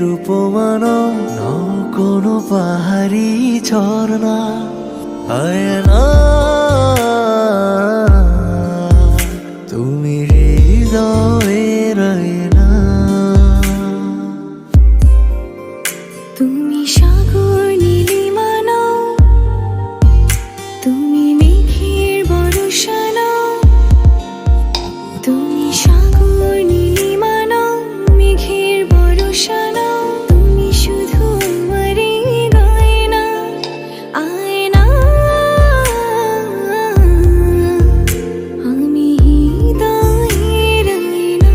রূপমান নও কোনো পাহাড়ি ঝর্ণা আয়না তুমি হৃদয়ের আয়না। তুমি সাগর নীলিমা নও, তুমি মেঘের বর্ষা নও। তুমি সাগর নীলিমা নও, মেঘের বর্ষা নও। তুমি শুধু আমারই গয়না আয়না। আমি হৃদয়ের আয়না।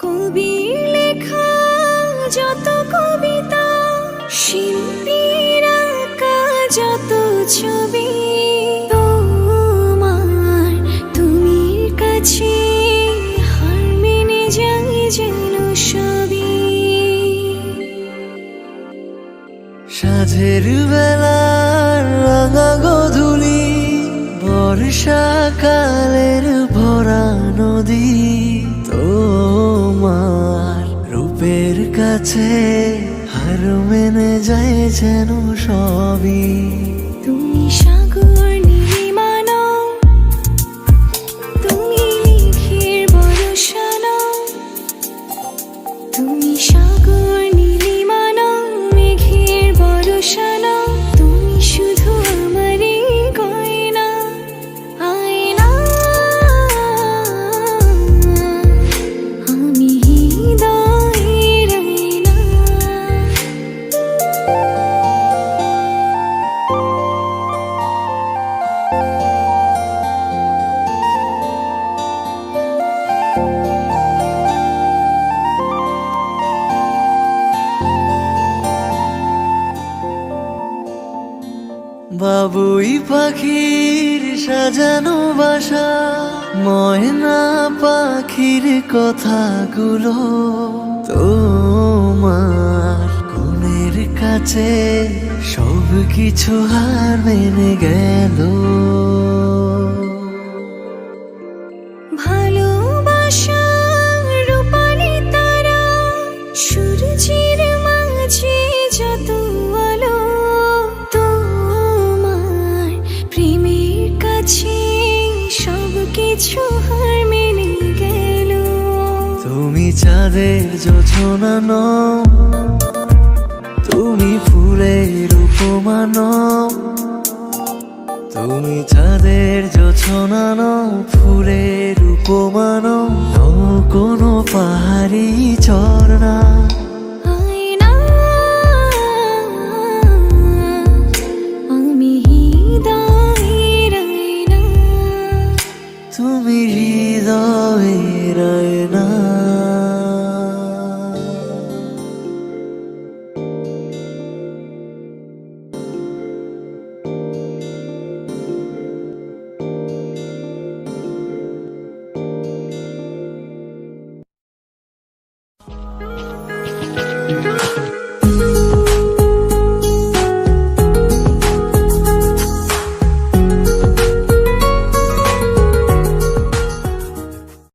কবির লেখা যত কবিতা, শিল্পীর আঁকা যত ছবি, তোমার তুমির কাছে হার মেনে যাই যেন সবই। সাঁঝের বেলার রাঙা গধূলি, বর্ষাকালের ভরা নদী, তোমার রূপের কাছে হার মেনে যায় যেন সবই। তুমি সাগর নীলিমা নও, তুমি মেঘের বর্ষা নও। তুমি সাগর নীলিমা নও, মেঘের বর্ষা নও। তুমি শুধু আমারই গয়না আয়না। আমি হৃদয়ের আয়না। বাবুই পাখির সাজানো বাসা, ময়না পাখির কথাগুলো তোমার গুণের কাছে সব কিছু হার মেনে গেল। ভালোবাসা রূপালি তারা, সূর্যের মাঝে যত আলো, তোমার প্রেমের কাছে সব কিছু হার মেনে গেল। তুমি চাঁদের জোছনা নও, তুমি ফুলের উপমা নও। তুমি চাঁদের জোছনা নও, ফুলের উপমা নও, নও কোনো পাহাড়ি ঝর্ণা।